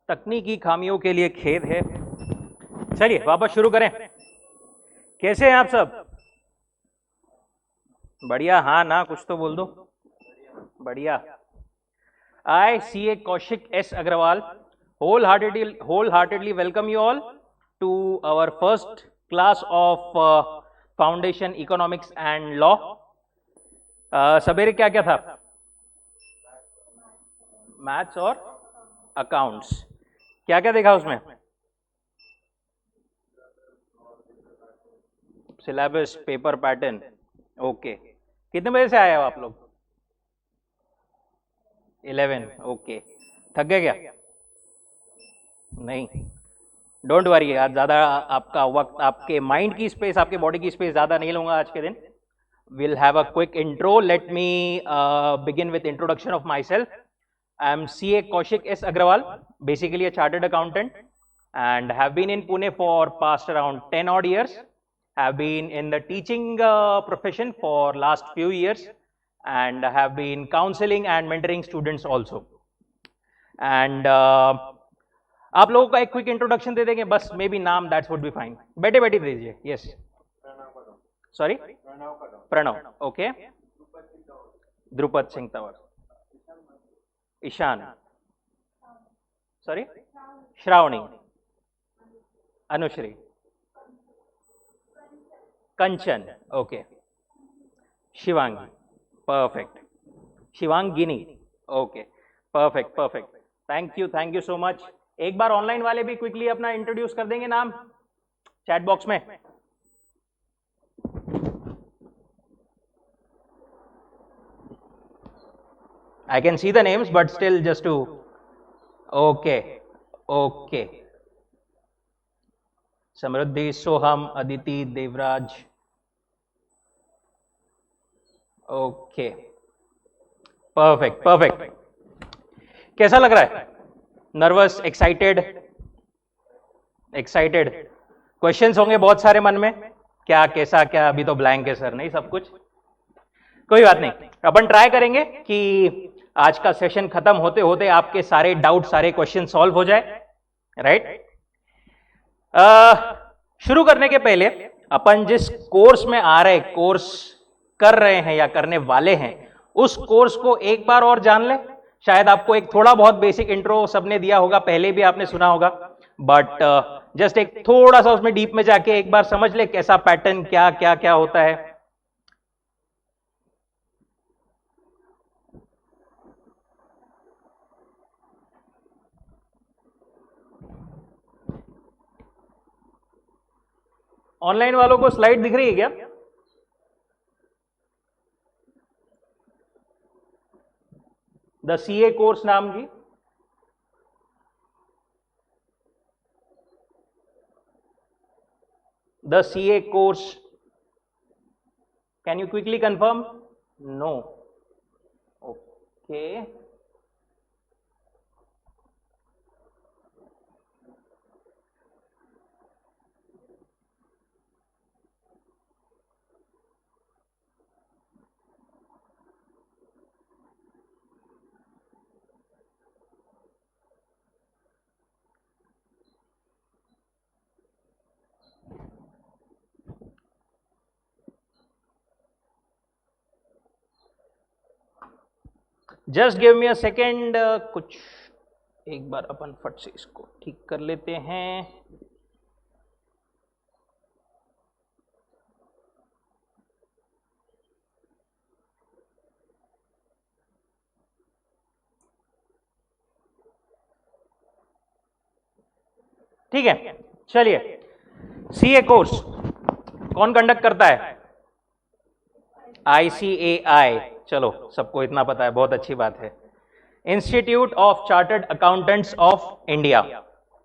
तकनीकी खामियों के लिए खेद है। चलिए वापस शुरू करें। कैसे हैं आप सब? बढ़िया? हाँ ना, कुछ तो बोल दो। बढ़िया। I, CA Kaushik S. Agrawal, wholeheartedly welcome you all to our first class of Foundation Economics and Law. सवेरे क्या क्या था? मैथ्स और अकाउंट्स। क्या क्या देखा उसमें? Syllabus, paper pattern. ओके। कितने बजे से आए हो आप लोग? 11। ओके। थक गए क्या? नहीं, डोंट वरी। आज ज़्यादा आपका वक्त, आपके माइंड की स्पेस, आपके बॉडी की स्पेस ज़्यादा नहीं लूँगा आज के दिन। We'll have a quick intro. Let me begin with introduction of myself. I am CA Kaushik S. Agrawal, basically a chartered accountant, and have been in Pune for past around 10 odd years. Have been in the teaching profession for last few years, and have been counseling and mentoring students also. And आप लोगों का एक quick introduction दे देंगे बस, may be नाम, that's would be fine. बैठे बैठे दीजिए। Yes, sorry, Pranav. Okay. Dhrupad Singh Tanwar. Ishan. Sorry, Shravani. Anushree. Kanchan. Okay. Shivangi. Perfect. Shivangini. Okay, perfect perfect. Thank you so much. एक बार ऑनलाइन वाले भी क्विकली अपना इंट्रोड्यूस कर देंगे नाम चैट बॉक्स में। I can see the names, but still just to, okay. Samriddhi, Soham, Aditi, Devraj. Okay, perfect. कैसा लग रहा है? Nervous, excited? क्वेश्चंस होंगे बहुत सारे मन में। क्या, कैसा, क्या? अभी तो ब्लैंक है सर। नहीं, सब कुछ कोई बात नहीं। अपन ट्राई करेंगे कि आज का सेशन खत्म होते होते आपके सारे डाउट, सारे क्वेश्चन सॉल्व हो जाए। राइट? शुरू करने के पहले अपन जिस कोर्स में आ रहे, कोर्स कर रहे हैं या करने वाले हैं, उस कोर्स को एक बार और जान ले। शायद आपको एक थोड़ा बहुत बेसिक इंट्रो सबने दिया होगा, पहले भी आपने सुना होगा, बट जस्ट एक थोड़ा सा उसमें डीप में जाके एक बार समझ ले कैसा पैटर्न, क्या क्या क्या होता है। ऑनलाइन वालों को स्लाइड दिख रही है क्या? द सीए कोर्स नाम की। The CA course, can you quickly confirm? No. Okay, just give me a second. कुछ एक बार अपन फट से इसको ठीक कर लेते हैं। ठीक है, चलिए। सीए कोर्स कौन कंडक्ट करता है? ICAI। चलो, सबको इतना पता है, बहुत अच्छी बात है। Institute of chartered accountants of India,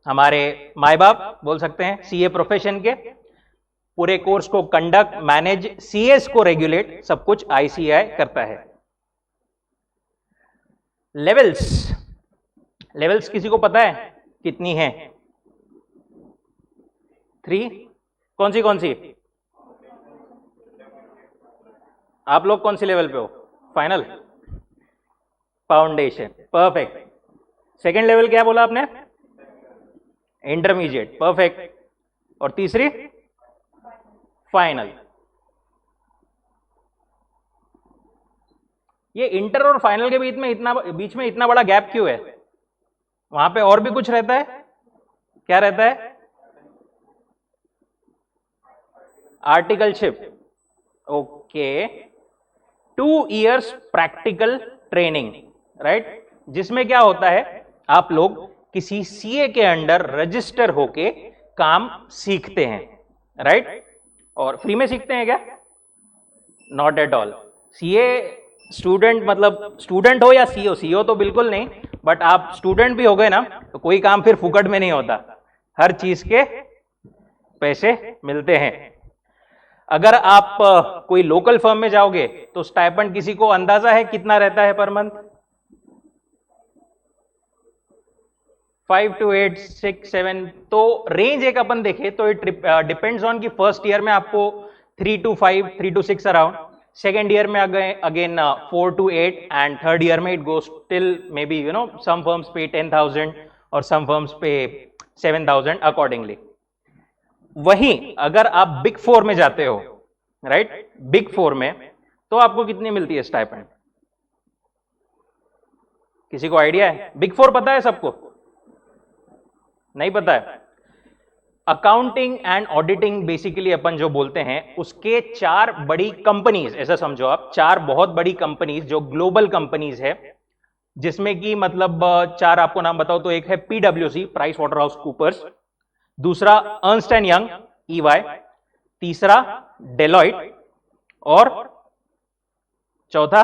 हमारे माए बाप बोल सकते हैं सीए प्रोफेशन के। पूरे कोर्स को कंडक्ट, मैनेज, सीएस को रेगुलेट, सब कुछ ICAI करता है। लेवल्स किसी को पता है कितनी है? 3। कौन सी? आप लोग कौन सी लेवल पे हो? Final? Foundation. Perfect. Second level क्या बोला आपने? Intermediate, perfect. और तीसरी फाइनल। ये इंटर और फाइनल के बीच में इतना बड़ा गैप क्यों है? वहां पे और भी कुछ रहता है? क्या रहता है? Articleship. Okay, 2 years practical training, right, जिसमें क्या होता है, आप लोग किसी सीए के अंडर रजिस्टर होके काम सीखते हैं, राइट। और फ्री में सीखते हैं क्या? Not at all. CA student, मतलब स्टूडेंट हो या सीओ, सीओ तो बिल्कुल नहीं, बट आप स्टूडेंट भी हो गए ना तो कोई काम फिर फुकट में नहीं होता, हर चीज के पैसे मिलते हैं। अगर आप कोई लोकल फर्म में जाओगे तो स्टाइपेंड किसी को अंदाजा है कितना रहता है पर मंथ? 5 to 8, 6, 7, तो रेंज एक अपन देखे तो इट डिपेंड्स ऑन कि फर्स्ट ईयर में आपको 3 to 5, 3 to 6 around, second year में again 4 to 8, and third year में it goes till may be some firms पे 10,000 और सम फर्म्स पे 7,000 अकॉर्डिंगली। वहीं अगर आप बिग 4 में जाते हो, राइट, बिग 4 में तो आपको कितनी मिलती है स्टाइपेंड? किसी को आइडिया है? बिग 4 पता है सबको? नहीं पता है? अकाउंटिंग एंड ऑडिटिंग बेसिकली अपन जो बोलते हैं उसके 4 बड़ी कंपनीज, ऐसा समझो आप, 4 बहुत बड़ी कंपनीज जो ग्लोबल कंपनीज है, जिसमें कि मतलब 4 आपको नाम बताओ तो एक है पीडब्ल्यूसी, प्राइस वाटर हाउस कूपर्स, दूसरा अर्नस्ट एंड यंग, ईवाई, तीसरा डेलॉइट, और चौथा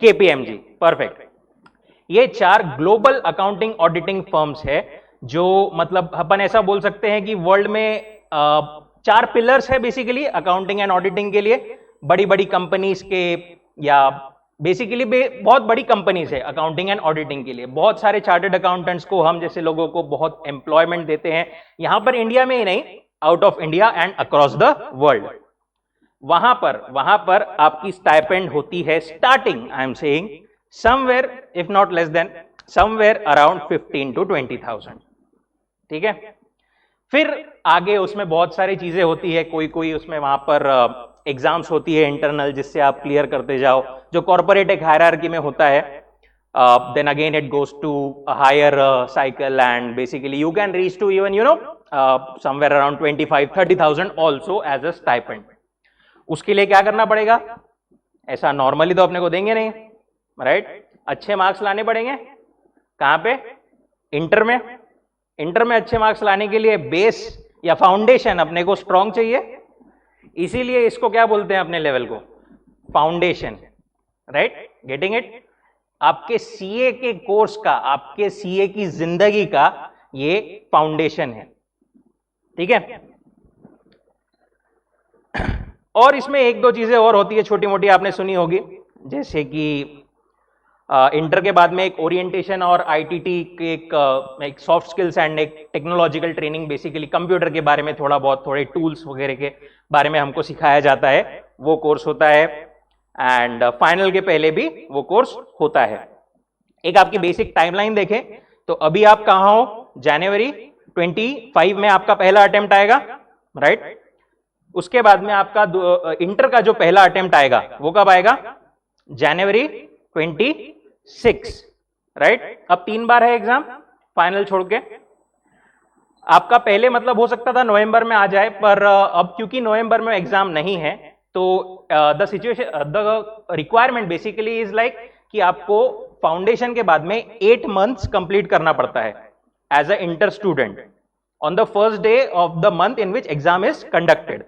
केपीएमजी। परफेक्ट। ये 4 ग्लोबल अकाउंटिंग ऑडिटिंग फर्म्स है जो मतलब अपन ऐसा बोल सकते हैं कि वर्ल्ड में 4 पिलर्स है बेसिकली अकाउंटिंग एंड ऑडिटिंग के लिए, बड़ी बड़ी कंपनीज के, या बेसिकली बहुत बड़ी कंपनीज है अकाउंटिंग एंड ऑडिटिंग के लिए। बहुत सारे चार्टर्ड अकाउंटेंट्स को, हम जैसे लोगों को बहुत एम्प्लॉयमेंट देते हैं, यहां पर इंडिया में ही नहीं, out of India and across the world. वहां पर आपकी स्टाइपेंड होती है starting, I am saying somewhere if not less than somewhere around 15 to 20,000, ठीक है। फिर आगे उसमें बहुत सारी चीजें होती है, कोई उसमें वहां पर एग्जाम्स होती है इंटरनल, जिससे आप क्लियर करते जाओ, जो कॉर्पोरेट एक हायरार्की में होता है। Then again it goes to higher cycle and basically you can reach to even somewhere around 25-30,000 also as a stipend. उसके लिए क्या करना पड़ेगा? ऐसा नॉर्मली तो अपने को देंगे नहीं, राइट, अच्छे मार्क्स लाने पड़ेंगे। कहां पे? इंटर में। इंटर में अच्छे मार्क्स लाने के लिए बेस या फाउंडेशन अपने को स्ट्रांग चाहिए, इसीलिए इसको क्या बोलते हैं अपने लेवल को? Foundation, right, getting it? आपके सीए के कोर्स का, आपके सीए की जिंदगी का ये फाउंडेशन है, ठीक है। और इसमें 1-2 चीजें और होती है छोटी मोटी, आपने सुनी होगी, जैसे कि इंटर के बाद में एक ओरिएंटेशन और आईटीटी के एक सॉफ्ट स्किल्स एंड एक टेक्नोलॉजिकल ट्रेनिंग, बेसिकली कंप्यूटर के बारे में थोड़े टूल्स वगैरह के बारे में हमको सिखाया जाता है, वो कोर्स होता है। एंड फाइनल के पहले भी वो कोर्स होता है। एक आपकी बेसिक टाइमलाइन देखें तो अभी आप कहां हो? जनवरी 25 में आपका पहला अटेम्प्ट आएगा, राइट। उसके बाद में आपका इंटर का जो पहला अटेम्प्ट आएगा वो कब आएगा? जनवरी 26, राइट। अब 3 बार है एग्जाम फाइनल छोड़ के। आपका पहले मतलब हो सकता था नवंबर में आ जाए, पर अब क्योंकि नवंबर में एग्जाम नहीं है तो the requirement basically is like कि आपको फाउंडेशन के बाद में 8 months कंप्लीट करना पड़ता है as a inter student on the first day of the month in which exam is conducted,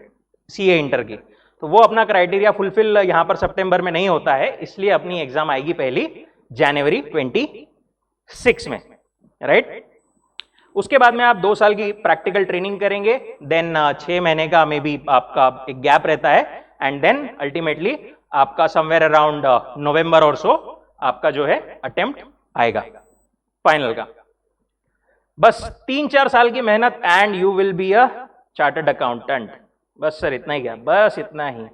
CA inter की। तो वो अपना क्राइटेरिया फुलफिल यहां पर सितंबर में नहीं होता है, इसलिए अपनी एग्जाम आएगी पहली जनवरी 26 में, राइट। उसके बाद में आप 2 साल की प्रैक्टिकल ट्रेनिंग करेंगे, देन 6 महीने का मे बी आपका एक गैप रहता है, एंड देन अल्टीमेटली आपका समवेयर अराउंड नवंबर और सो आपका जो है अटेम्प्ट आएगा फाइनल का। बस 3-4 साल की मेहनत and you will be a chartered accountant. बस सर इतना ही क्या? बस इतना ही,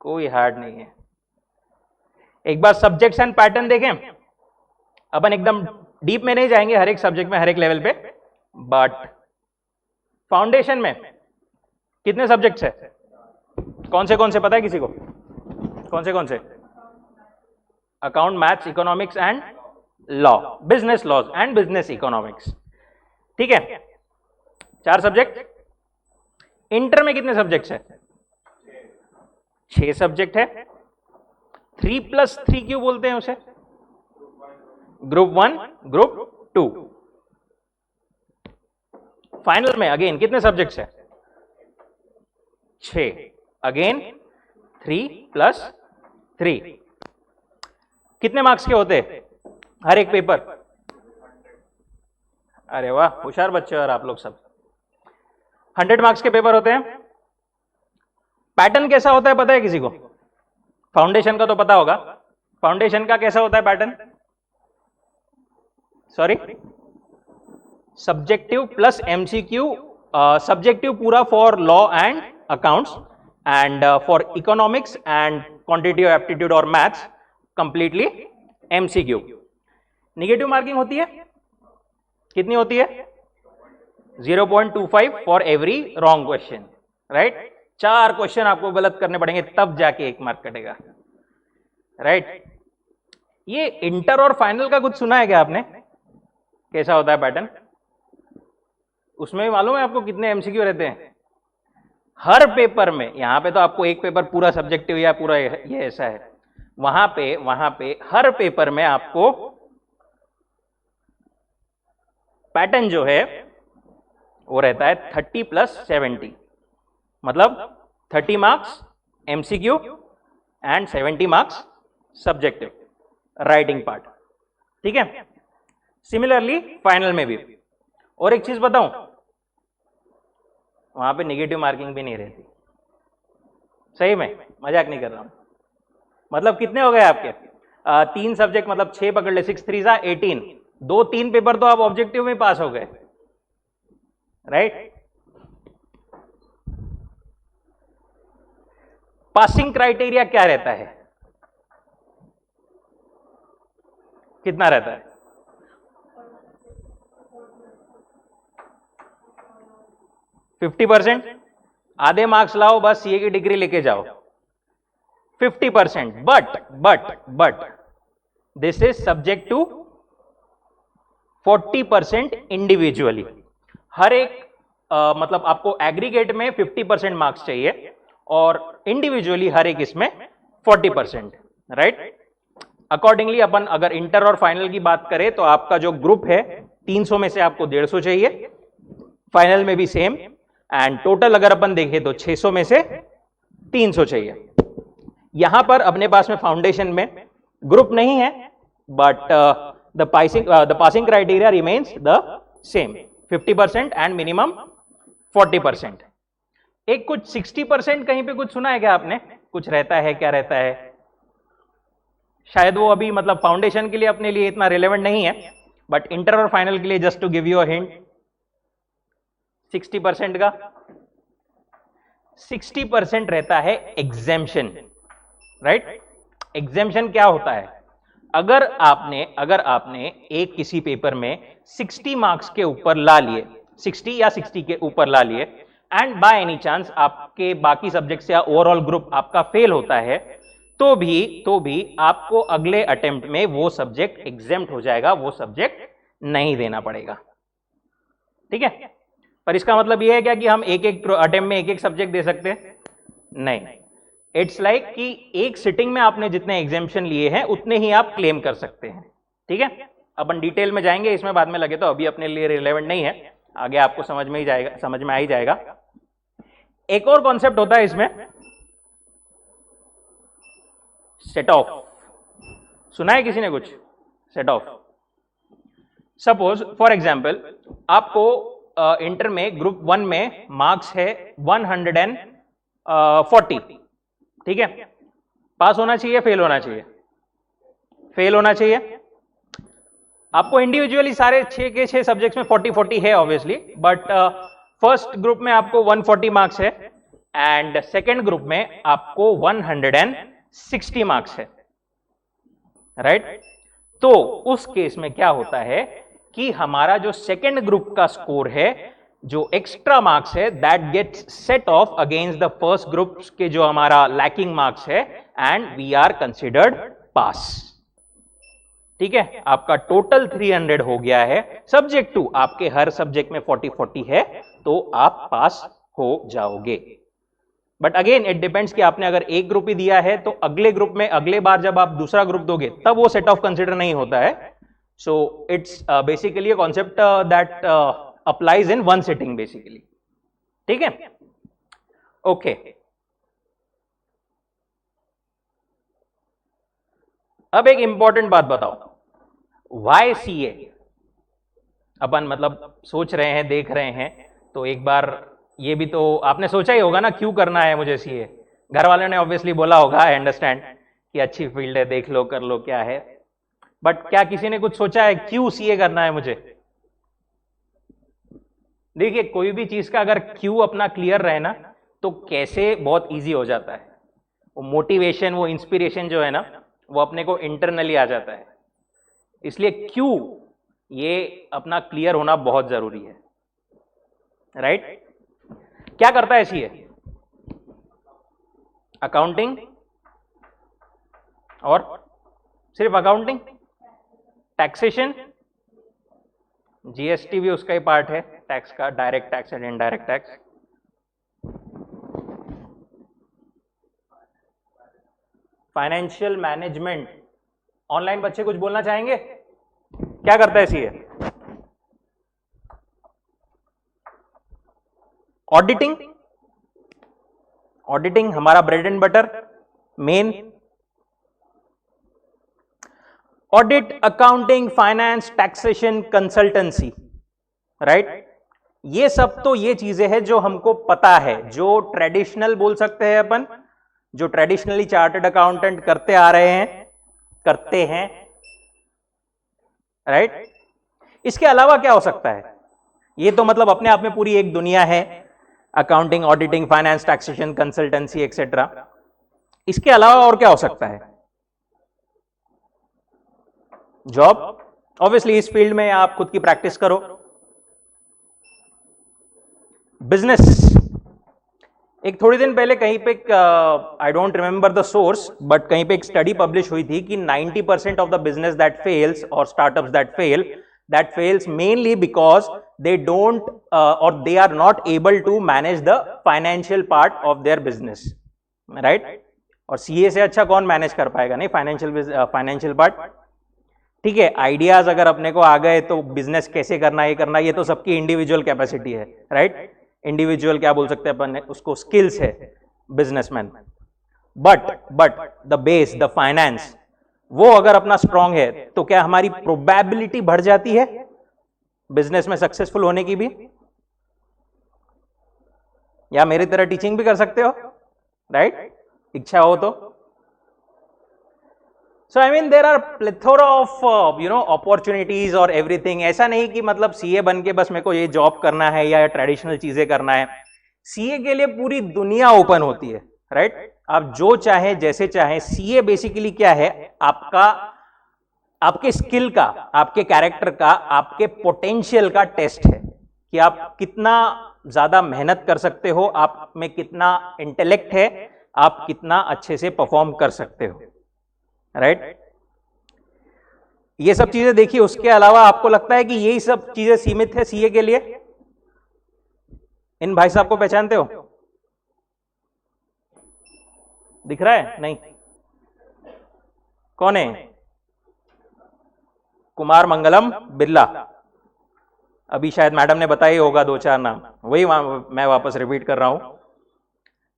कोई हार्ड नहीं है। एक बार सब्जेक्ट्स एंड पैटर्न देखें, अपन एकदम डीप में नहीं जाएंगे हर एक सब्जेक्ट में, हर एक लेवल पे, बट फाउंडेशन में कितने सब्जेक्ट्स है? कौन से पता है किसी को? कौन से? Account, maths, economics and law, business laws and business economics, ठीक है, 4 सब्जेक्ट। इंटर में कितने सब्जेक्ट्स है? 6 सब्जेक्ट है। 3+3 क्यों बोलते हैं उसे? Group 1, group 2। फाइनल में अगेन कितने सब्जेक्ट्स है? 6, अगेन 3+3। कितने मार्क्स के होते हैं हर एक पेपर? अरे वाह, होशियार बच्चे और आप लोग सब। 100 मार्क्स के पेपर होते हैं। पैटर्न कैसा होता है पता है किसी को? फाउंडेशन का तो पता होगा। फाउंडेशन का कैसा होता है pattern? Sorry, subjective plus MCQ. Subjective पूरा for law and accounts, and for economics and quantitative aptitude और maths completely MCQ. Negative marking होती है, कितनी होती है? 0.25 for every wrong question, right? 4 question आपको गलत करने पड़ेंगे तब जाके 1 मार्क कटेगा, राइट? ये इंटर और फाइनल का कुछ सुना है क्या आपने? कैसा होता है पैटर्न? उसमें भी मालूम है आपको कितने एमसीक्यू रहते हैं हर पेपर में? यहां पे तो आपको एक पेपर पूरा सब्जेक्टिव या पूरा ये ऐसा है, वहां पे हर पेपर में आपको पैटर्न जो है वो रहता है 30+70, मतलब 30 marks MCQ and 70 marks subjective writing part, ठीक है? सिमिलरली फाइनल में भी। और एक चीज बताऊं, वहां पे नेगेटिव मार्किंग भी नहीं रहती, सही में, मजाक नहीं कर रहा हूं। मतलब कितने हो गए आपके? 3 सब्जेक्ट, मतलब 6 पकड़ ले, 6 3 18, 2-3 पेपर तो आप ऑब्जेक्टिव में पास हो गए, राइट? पासिंग क्राइटेरिया क्या रहता है? कितना रहता है? %50? आधे मार्क्स लाओ, बस सीए की डिग्री लेके जाओ। 50%, but this is subject to 40% individually. हर एक मतलब आपको एग्रीगेट में 50% मार्क्स चाहिए और इंडिविजुअली हर एक इसमें 40%, राइट? अकॉर्डिंगली अपन अगर इंटर और फाइनल की बात करें तो आपका जो ग्रुप है 300 में से आपको 150 चाहिए, फाइनल में भी सेम, एंड टोटल अगर अपन देखें तो 600 में से 300 चाहिए। यहां पर अपने पास में फाउंडेशन में ग्रुप नहीं है, but the passing criteria remains the same, 50% and minimum 40%। एक कुछ 60% कहीं पे कुछ सुना है क्या आपने? कुछ रहता है, क्या रहता है? शायद वो अभी मतलब फाउंडेशन के लिए अपने लिए इतना रिलेवेंट नहीं है, बट इंटर और फाइनल के लिए just to give you a hint, 60% का 60% रहता है एग्जेम्पशन, राइट? एग्जेम्पशन क्या होता है? अगर आपने एक किसी पेपर में 60 मार्क्स के ऊपर ला लिए, 60 या 60 के ऊपर ला लिए, एंड बाय एनी चांस आपके बाकी सब्जेक्ट या ओवरऑल ग्रुप आपका फेल होता है, तो भी आपको अगले अटेम्प्ट में वो सब्जेक्ट एग्जेम्प्ट हो जाएगा, वो सब्जेक्ट नहीं देना पड़ेगा, ठीक है? पर इसका मतलब यह है क्या कि हम एक अटेम्प्ट में एक सब्जेक्ट दे सकते हैं? नहीं। इट्स लाइक कि एक सिटिंग में आपने जितने एग्जेम्पशन लिए हैं उतने ही आप क्लेम कर सकते हैं, ठीक है? अपन डिटेल में जाएंगे इसमें बाद में, लगे तो अभी अपने लिए रिलेवेंट नहीं है, आगे आपको समझ में आ ही जाएगा। एक और कॉन्सेप्ट होता है इसमें, सेट ऑफ। सुना है किसी ने कुछ set of? Suppose for example आपको इंटर में ग्रुप 1 में मार्क्स है 140, ठीक है? पास होना चाहिए, फेल होना चाहिए? फेल होना चाहिए। आपको इंडिविजुअली सारे 6 के 6 सब्जेक्ट्स में 40-40 है ऑब्वियसली, बट फर्स्ट ग्रुप में आपको 140 मार्क्स है एंड सेकेंड ग्रुप में आपको 160 मार्क्स है, राइट? तो उस केस में क्या होता है कि हमारा जो सेकेंड ग्रुप का स्कोर है, जो एक्स्ट्रा मार्क्स है, that gets set off against the first group के जो हमारा लैकिंग मार्क्स है, and we are considered pass. ठीक है, आपका टोटल 300 हो गया है, सब्जेक्ट टू आपके हर सब्जेक्ट में 40-40 है, तो आप पास हो जाओगे। बट अगेन इट डिपेंड्स कि आपने अगर एक ग्रुप ही दिया है तो अगले ग्रुप में अगले बार जब आप दूसरा ग्रुप दोगे तब वो सेट ऑफ कंसिडर नहीं होता है। So it's basically a concept that applies in one sitting basically. ठीक है, ओके। अब एक इंपॉर्टेंट बात बताओ, वाई सीए? अपन मतलब सोच रहे हैं, देख रहे हैं, तो एक बार ये भी तो आपने सोचा ही होगा ना, क्यों करना है मुझे सीए? घर वालों ने ऑब्वियसली बोला होगा, आई अंडरस्टैंड कि अच्छी फील्ड है, देख लो, कर लो, क्या है। बट क्या किसी ने कुछ सोचा है क्यों सीए करना है मुझे? देखिए, कोई भी चीज का अगर क्यों अपना क्लियर रहे ना, तो कैसे बहुत इजी हो जाता है। वो मोटिवेशन, वो इंस्पिरेशन जो है ना, वो अपने को इंटरनली आ जाता है। इसलिए क्यों ये अपना क्लियर होना बहुत जरूरी है, राइट? क्या करता है सीए? अकाउंटिंग, और सिर्फ अकाउंटिंग? टैक्सेशन, जीएसटी भी उसका ही पार्ट है, टैक्स का, direct tax and indirect tax. Financial management. Online बच्चे कुछ बोलना चाहेंगे? क्या करता है सीए? ऑडिटिंग। ऑडिटिंग हमारा bread and butter, main. Audit, accounting, finance, taxation, consultancy, right? ये सब तो ये चीजें हैं जो हमको पता है, जो ट्रेडिशनल बोल सकते हैं अपन, जो ट्रेडिशनली चार्टर्ड अकाउंटेंट करते आ रहे हैं, करते हैं, राइट? इसके अलावा क्या हो सकता है? ये तो मतलब अपने आप में पूरी एक दुनिया है, accounting, auditing, finance, taxation, consultancy etcetera. इसके अलावा और क्या हो सकता है? जॉब। ऑब्वियसली इस फील्ड में आप खुद की प्रैक्टिस करो। बिजनेस। एक थोड़ी दिन पहले कहीं पे, I don't remember the source, but कहीं पे एक स्टडी पब्लिश हुई थी कि 90% of the business that fails और startups that fails mainly because they don't or they are not able to manage the financial part of their business, right? और CA से अच्छा कौन मैनेज कर पाएगा? नहीं, फाइनेंशियल पार्ट। ठीक है, आइडियाज अगर अपने को आ गए तो बिजनेस कैसे करना, ये करना, ये तो सबकी इंडिविजुअल कैपेसिटी है, राइट? इंडिविजुअल क्या बोल सकते हैं अपन, उसको स्किल्स है businessman. But the base, the finance, वो अगर अपना स्ट्रांग है तो क्या हमारी प्रोबेबिलिटी बढ़ जाती है बिजनेस में सक्सेसफुल होने की भी? या मेरी तरह टीचिंग भी कर सकते हो, राइट? इच्छा हो तो। So I mean there are plethora of opportunities और एवरीथिंग। ऐसा नहीं कि मतलब सीए बन के बस मेरे को ये जॉब करना है या ट्रेडिशनल चीजें करना है। सीए के लिए पूरी दुनिया ओपन होती है, राइट? आप जो चाहे, जैसे चाहे। सीए बेसिकली क्या है? आपका, आपके स्किल का, आपके कैरेक्टर का, आपके पोटेंशियल का टेस्ट है कि आप कितना ज्यादा मेहनत कर सकते हो, आप में कितना इंटेलेक्ट है, आप कितना अच्छे से परफॉर्म कर सकते हो, राइट? ये सब चीजें देखिए। उसके अलावा आपको लगता है कि यही सब चीजें सीमित है सीए के लिए? इन भाई साहब को पहचानते हो? दिख रहा है? नहीं? कौन है? कुमार मंगलम बिरला। अभी शायद मैडम ने बताया ही होगा 2-4 नाम, वही मैं वापस रिपीट कर रहा हूं।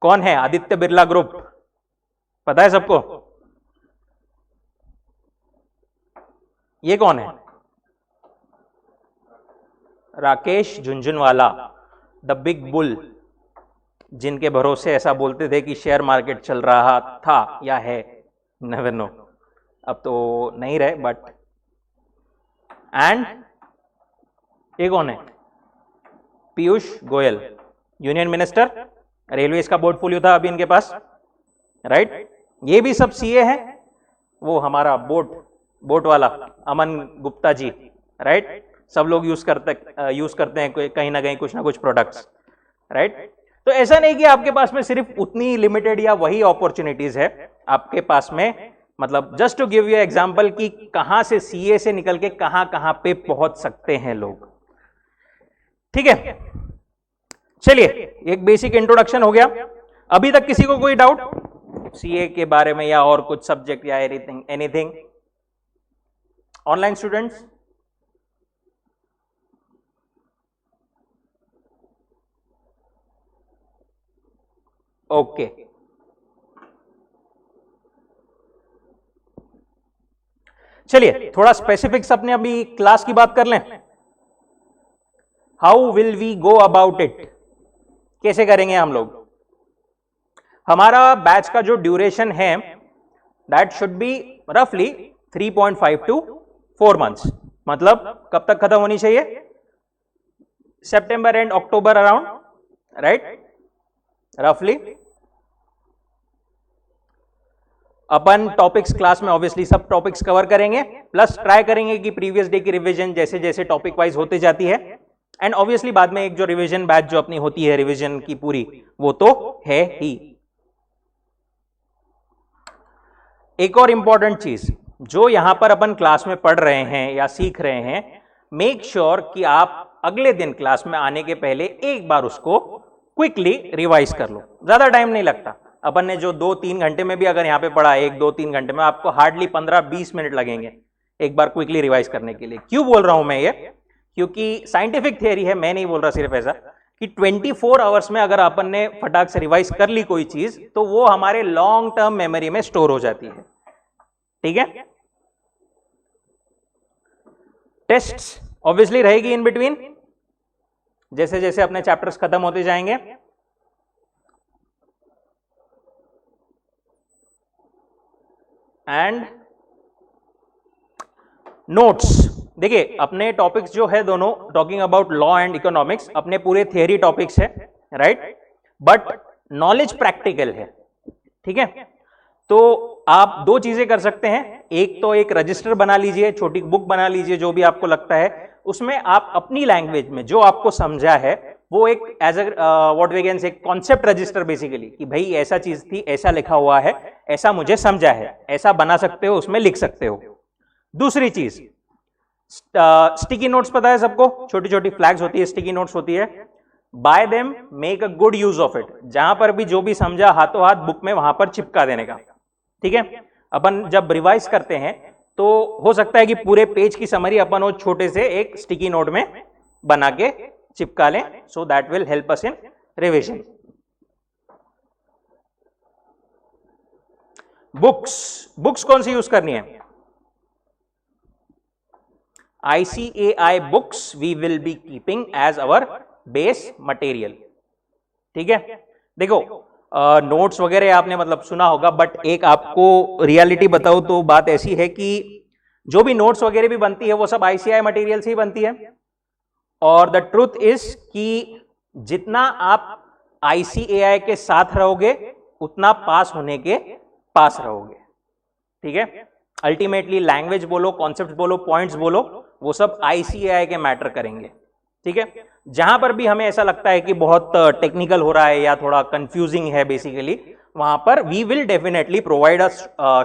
कौन है? आदित्य बिरला ग्रुप, पता है सबको? ये कौन है? Rakesh Jhunjhunwala, the big bull, जिनके भरोसे ऐसा बोलते थे कि शेयर मार्केट चल रहा था या है, नेवर नो, अब तो नहीं रहे। बट एंड ये कौन है? Piyush Goyal, union minister, railways का पोर्टफोलियो था अभी इनके पास, राइट? ये भी सब सीए हैं। वो हमारा बोट बोट वाला अमन गुप्ता जी, राइट? सब लोग यूज करते हैं कहीं ना कहीं कुछ ना कुछ प्रोडक्ट्स, राइट? तो ऐसा नहीं कि आपके पास में सिर्फ उतनी लिमिटेड या वही अपॉर्चुनिटीज है आपके पास में, मतलब just to give you example कि कहां से सीए से निकल के कहां कहां पे पहुंच सकते हैं लोग, ठीक है? चलिए, एक बेसिक इंट्रोडक्शन हो गया। अभी तक किसी को कोई डाउट सीए के बारे में या और कुछ सब्जेक्ट या एनीथिंग? Online students? ओके, चलिए थोड़ा स्पेसिफिक्स अपने अभी क्लास की बात कर लें। How will we go about it? कैसे करेंगे हम लोग? हमारा बैच का जो ड्यूरेशन है दैट शुड बी रफली 3.5 to 4 months। मतलब कब तक खत्म होनी चाहिए? सितंबर एंड अक्टूबर अराउंड, राइट? रफली अपन टॉपिक्स क्लास में ऑब्वियसली सब टॉपिक्स कवर करेंगे, प्लस ट्राई करेंगे कि प्रीवियस डे की रिवीजन जैसे जैसे टॉपिक वाइज होते जाती है, एंड ऑब्वियसली बाद में एक जो रिवीजन बैच जो अपनी होती है रिवीजन की पूरी, वो तो है ही। एक और इंपॉर्टेंट चीज जो यहां पर अपन क्लास में पढ़ रहे हैं या सीख रहे हैं, मेक श्योर कि आप अगले दिन क्लास में आने के पहले एक बार उसको क्विकली रिवाइज कर लो। ज्यादा टाइम नहीं लगता, अपन ने जो 2-3 घंटे में भी अगर यहां पे पढ़ा, 1-2-3 घंटे में आपको हार्डली 15-20 मिनट लगेंगे एक बार क्विकली रिवाइज करने के लिए। क्यों बोल रहा हूं मैं ये? क्योंकि साइंटिफिक थियरी है, मैं नहीं बोल रहा सिर्फ ऐसा, कि 24 आवर्स में अगर अपन ने फटाक से रिवाइज कर ली कोई चीज तो वो हमारे लॉन्ग टर्म मेमोरी में स्टोर हो जाती है, ठीक है? टेस्ट्स ऑब्वियसली रहेगी इन बिटवीन, जैसे जैसे अपने चैप्टर्स खत्म होते जाएंगे। एंड नोट्स, देखिए अपने टॉपिक्स जो है दोनों, talking about law and economics, अपने पूरे थियरी टॉपिक्स है, राइट? बट नॉलेज प्रैक्टिकल है, ठीक है? तो आप दो चीजें कर सकते हैं। एक तो एक रजिस्टर बना लीजिए, छोटी बुक बना लीजिए, जो भी आपको लगता है उसमें आप अपनी लैंग्वेज में जो आपको समझा है वो एक as what we can say concept register basically, कि भाई ऐसा चीज थी, ऐसा लिखा हुआ है, ऐसा मुझे समझा है, ऐसा बना सकते हो, उसमें लिख सकते हो। दूसरी चीज, स्टिकी नोट्स पता है सबको, छोटी छोटी फ्लैग्स होती है, स्टिकी नोट्स होती है। Bye them, make a good use of it. जहां पर भी जो भी समझा हाथों हाथ बुक में वहां पर चिपका देने का, ठीक है? अपन जब रिवाइज करते हैं तो हो सकता है कि पूरे पेज की समरी अपन वो छोटे से एक स्टिकी नोट में बना के चिपका लें, so that will help us in revision. Books कौन सी यूज करनी है? ICAI books we will be keeping as our base material, ठीक है? देखो नोट्स वगैरह आपने मतलब सुना होगा, बट एक आपको रियलिटी बताऊं तो बात ऐसी है कि जो भी नोट्स वगैरह भी बनती है वो सब ICAI मटेरियल से ही बनती है। और द ट्रुथ इज कि जितना आप ICAI के साथ रहोगे उतना पास होने के पास रहोगे, ठीक है? अल्टीमेटली लैंग्वेज बोलो, कॉन्सेप्ट बोलो, पॉइंट्स बोलो, वो सब ICAI के मैटर करेंगे, ठीक है? जहां पर भी हमें ऐसा लगता है कि बहुत टेक्निकल हो रहा है या थोड़ा कंफ्यूजिंग है बेसिकली, वहां पर we will definitely provide a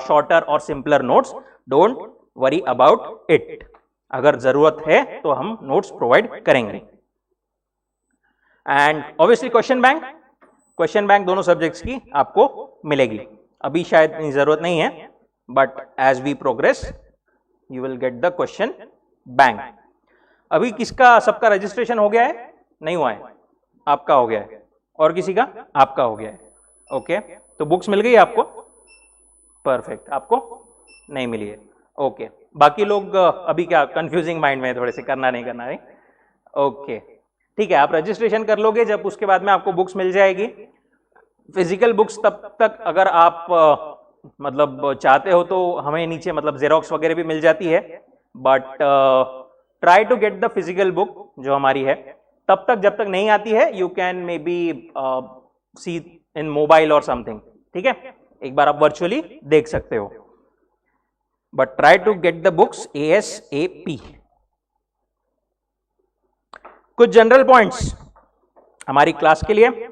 shorter और simpler notes, don't worry about it. अगर जरूरत है तो हम नोट्स प्रोवाइड करेंगे। एंड ऑब्वियसली क्वेश्चन बैंक दोनों सब्जेक्ट्स की आपको मिलेगी। अभी शायद इतनी जरूरत नहीं है, but as we progress you will get the question bank. अभी किसका, सबका रजिस्ट्रेशन हो गया है? नहीं हुआ है? आपका हो गया है, और किसी का? आपका हो गया है, ओके? तो बुक्स मिल गई आपको? परफेक्ट। आपको नहीं मिली है, ओके? बाकी लोग अभी क्या कंफ्यूजिंग माइंड में थोड़े से, करना नहीं करना नहीं, ओके ठीक है? आप रजिस्ट्रेशन कर लोगे जब, उसके बाद में आपको बुक्स मिल जाएगी। फिजिकल बुक्स तब तक अगर आप मतलब चाहते हो तो हमें नीचे मतलब जेरोक्स वगैरह भी मिल जाती है, but try to get the physical book जो हमारी है। तब तक जब तक नहीं आती है you can maybe see in mobile और समथिंग, ठीक है? एक बार आप वर्चुअली देख सकते हो। but try to get the books ASAP. कुछ जनरल पॉइंट्स हमारी क्लास के लिए.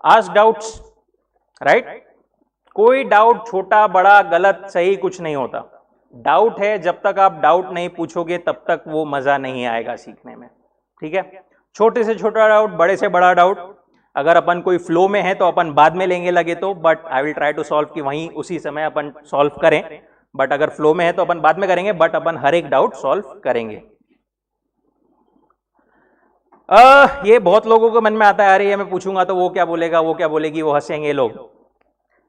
Ask doubts, right. कोई डाउट छोटा बड़ा गलत सही कुछ नहीं होता. डाउट है, जब तक आप डाउट नहीं पूछोगे तब तक वो मजा नहीं आएगा सीखने में. ठीक है. छोटे से छोटा डाउट, बड़े से बड़ा डाउट, अगर अपन कोई फ्लो में है तो अपन बाद में लेंगे लगे तो, but I will try to solve कि वहीं उसी समय अपन सॉल्व करें. बट अगर फ्लो में है तो अपन बाद में करेंगे, बट अपन हर एक डाउट सॉल्व करेंगे. ये बहुत लोगों के मन में आता है, अरे ये मैं पूछूंगा तो वो क्या बोलेगा, वो क्या बोलेगी, वो हंसेंगे लोग.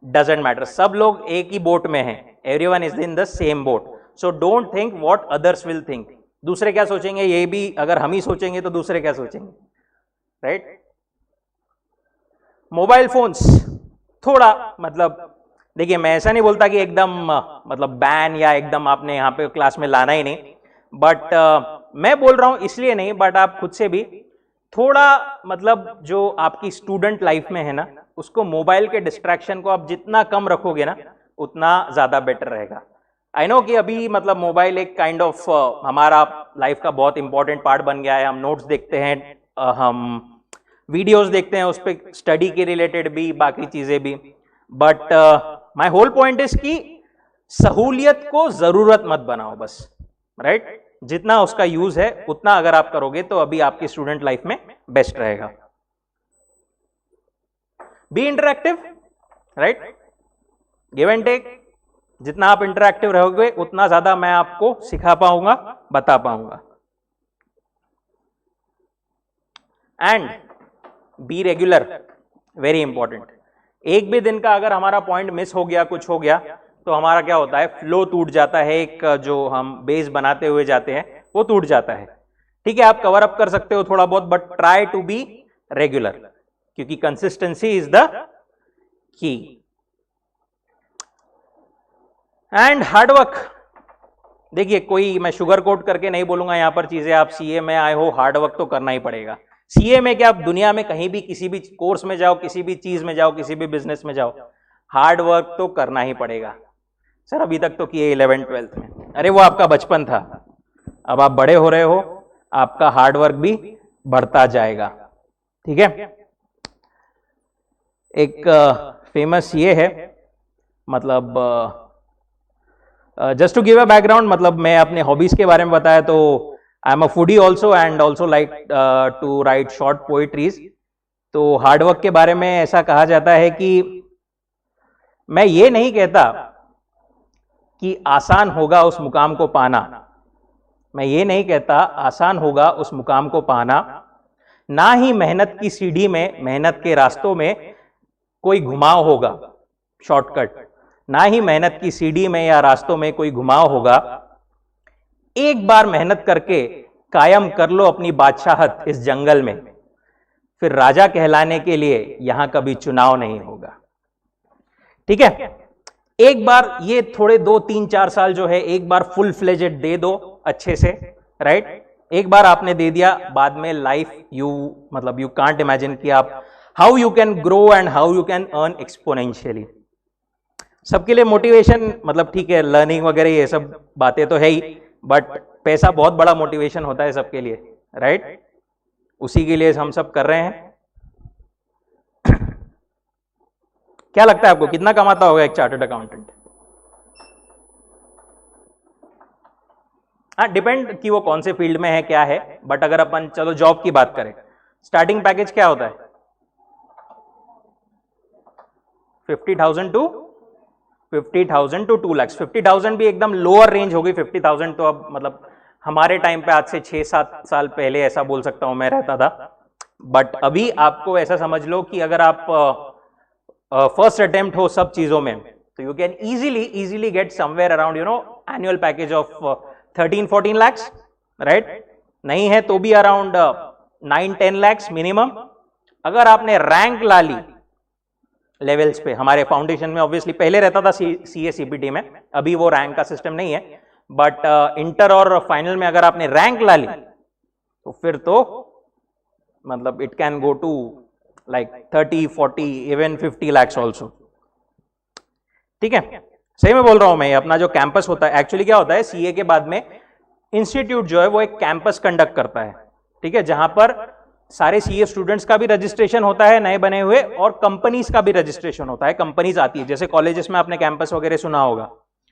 डजंट मैटर, सब लोग एक ही बोट में हैं. Everyone is in the same boat. So don't think what others will think. दूसरे क्या सोचेंगे, ये भी अगर हम ही सोचेंगे तो दूसरे क्या सोचेंगे, राइट. मोबाइल फोन्स थोड़ा मतलब देखिए, मैं ऐसा नहीं बोलता कि एकदम मतलब बैन या एकदम आपने यहाँ पे क्लास में लाना ही नहीं, बट मैं बोल रहा हूं इसलिए नहीं, बट आप खुद से भी थोड़ा मतलब जो आपकी स्टूडेंट लाइफ में है ना, उसको मोबाइल के डिस्ट्रैक्शन को आप जितना कम रखोगे ना उतना ज्यादा बेटर रहेगा. आई नो कि अभी मतलब मोबाइल एक काइंड ऑफ हमारा लाइफ का बहुत इंपॉर्टेंट पार्ट बन गया है. हम नोट्स देखते हैं, हम वीडियोस देखते हैं, उस पर स्टडी के रिलेटेड भी, बाकी चीजें भी. But my whole point is कि सहूलियत को जरूरत मत बनाओ बस, राइट. जितना उसका यूज है उतना अगर आप करोगे तो अभी आपकी स्टूडेंट लाइफ में बेस्ट रहेगा. Be interactive, right. Give and take. जितना आप इंटरैक्टिव रहोगे उतना ज्यादा मैं आपको सिखा पाऊंगा, बता पाऊंगा. And be regular, very important. एक भी दिन का अगर हमारा पॉइंट मिस हो गया, कुछ हो गया, तो हमारा क्या होता है, फ्लो टूट जाता है. एक जो हम बेस बनाते हुए जाते हैं वो टूट जाता है. ठीक है, आप कवर अप कर सकते हो थोड़ा बहुत, but try to be regular, क्योंकि consistency is the key. And hard work. देखिए, कोई मैं शुगर कोट करके नहीं बोलूंगा यहां पर चीजें. आप सीए में आए हो, हार्डवर्क तो करना ही पड़ेगा. सीए में क्या, आप दुनिया में कहीं भी किसी भी कोर्स में जाओ, किसी भी चीज में जाओ, किसी भी बिजनेस में जाओ, हार्ड वर्क तो करना ही पड़ेगा. सर अभी तक तो किए 11th 12th में, अरे वो आपका बचपन था. अब आप बड़े हो रहे हो, आपका हार्ड वर्क भी बढ़ता जाएगा. ठीक है. एक फेमस ये है, मतलब just to give a background, मतलब मैं अपने हॉबीज के बारे में बताया तो I am a foodie also and also like to write short poetries. तो हार्डवर्क के बारे में ऐसा कहा जाता है कि मैं ये नहीं कहता कि आसान होगा उस मुकाम को पाना. मैं ये नहीं कहता आसान होगा उस मुकाम को पाना. ना ही मेहनत की सीढ़ी में, मेहनत के रास्तों में कोई घुमाव होगा, शॉर्टकट. ना ही मेहनत की सीढ़ी में या रास्तों में कोई घुमाव होगा. एक बार मेहनत करके कायम कर लो अपनी बादशाहत इस जंगल में, फिर राजा कहलाने के लिए यहां कभी चुनाव नहीं होगा. ठीक है. एक बार ये थोड़े 2-3-4 साल जो है, एक बार फुल फ्लेजेड दे दो अच्छे से, राइट. एक बार आपने दे दिया, बाद में लाइफ यू कांट इमेजिन कि आप how you can grow and how you can earn exponentially. सबके लिए मोटिवेशन, मतलब ठीक है, लर्निंग वगैरह ये सब बातें तो है ही, बट पैसा बहुत बड़ा मोटिवेशन होता है सबके लिए, राइट. उसी के लिए हम सब कर रहे हैं. क्या लगता है आपको कितना कमाता होगा एक चार्टर्ड अकाउंटेंट? हाँ, डिपेंड कि वो कौन से फील्ड में है, क्या है. बट अगर अपन चलो जॉब की बात करें, स्टार्टिंग पैकेज क्या होता है? 50,000 टू 2 लाख. 50,000 भी एकदम लोअर रेंज होगी. 50,000 तो अब मतलब हमारे टाइम पे, आज से 6-7 साल पहले ऐसा बोल सकता हूं मैं रहता था. बट अभी आपको ऐसा समझ लो कि अगर आप फर्स्ट अटेम्प्ट हो सब चीजों में, तो you can easily get somewhere around annual package of 13-14 lakhs, right. नहीं है तो भी अराउंड 9-10 lakhs मिनिमम. अगर आपने रैंक ला ली लेवल्स पे, हमारे फाउंडेशन में ऑब्वियसली पहले रहता था सीए सीपीटी में, अभी वो रैंक का सिस्टम नहीं है, बट इंटर और फाइनल में अगर आपने रैंक ला ली तो फिर तो मतलब it can go to like 30, 40, even 50 lakhs also, ठीक है, सही में बोल रहा हूं मैं। अपना जो कैंपस होता है, एक्चुअली क्या होता है, सीए के बाद में इंस्टीट्यूट जो है वो एक कैंपस कंडक्ट करता है, ठीक है, जहां पर सारे सीए स्टूडेंट्स का भी रजिस्ट्रेशन होता है नए बने हुए, और कंपनीज का भी रजिस्ट्रेशन होता है। कंपनीज आती है, जैसे कॉलेजेस में आपने कैंपस वगैरह सुना होगा,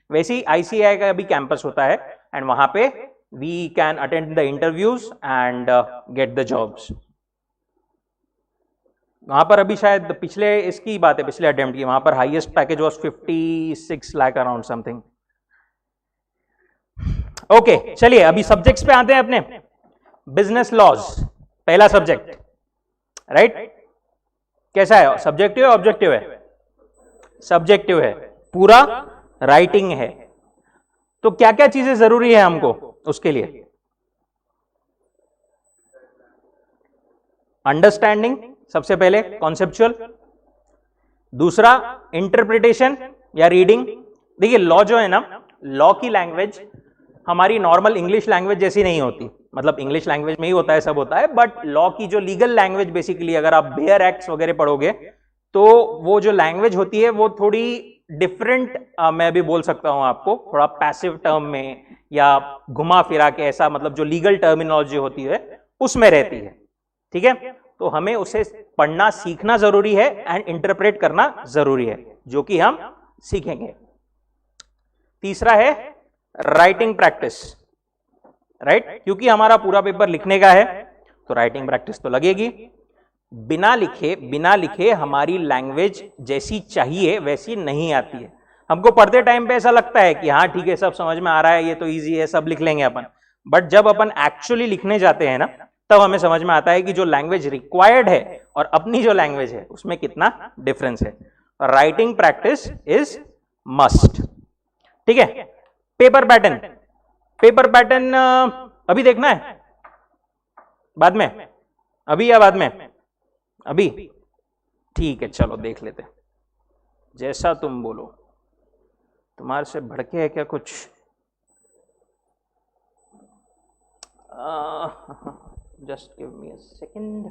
वैसे ही आईसीएआई का भी कैंपस होता है, एंड वहां पे we can attend the interviews and get the jobs. वहां पर अभी शायद पिछले इसकी बात है, पिछले अटेम्प्ट की, वहां पर highest package was 56 lakh around something. Okay, चलिए अभी सब्जेक्ट्स पे आते हैं अपने। बिजनेस लॉज पहला सब्जेक्ट, राइट? कैसा है, सब्जेक्टिव है ऑब्जेक्टिव है? सब्जेक्टिव है, पूरा राइटिंग है। तो क्या क्या चीजें जरूरी है हमको उसके लिए? अंडरस्टैंडिंग सबसे पहले, कॉन्सेप्चुअल। दूसरा इंटरप्रिटेशन या रीडिंग। देखिए लॉ जो है ना, लॉ की लैंग्वेज हमारी नॉर्मल इंग्लिश लैंग्वेज जैसी नहीं होती, मतलब इंग्लिश लैंग्वेज में ही होता है, सब होता है, बट लॉ की जो लीगल लैंग्वेज बेसिकली, अगर आप बेयर एक्ट्स वगैरह पढ़ोगे तो वो जो लैंग्वेज होती है वो थोड़ी डिफरेंट, मैं भी बोल सकता हूं आपको, थोड़ा पैसिव टर्म में या घुमा फिरा के ऐसा, मतलब जो लीगल टर्मिनोलॉजी होती है उसमें रहती है, ठीक है? तो हमें उसे पढ़ना सीखना जरूरी है एंड इंटरप्रेट करना जरूरी है, जो कि हम सीखेंगे। तीसरा है राइटिंग प्रैक्टिस, राइट? क्योंकि हमारा पूरा पेपर लिखने का है तो राइटिंग प्रैक्टिस तो लगेगी। बिना लिखे हमारी लैंग्वेज जैसी चाहिए वैसी नहीं आती है। हमको पढ़ते टाइम पे ऐसा लगता है कि हाँ ठीक है, सब समझ में आ रहा है, ये तो इजी है, सब लिख लेंगे अपन, बट जब अपन एक्चुअली लिखने जाते हैं ना, तब हमें समझ में आता है कि जो लैंग्वेज रिक्वायर्ड है और अपनी जो लैंग्वेज है उसमें कितना डिफरेंस है। राइटिंग प्रैक्टिस इज मस्ट, ठीक है? पेपर पैटर्न अभी देखना है, बाद में, अभी या बाद में? अभी, ठीक है, चलो देख लेते, जैसा तुम बोलो। तुम्हारे से भड़के है क्या कुछ? Just give me a second.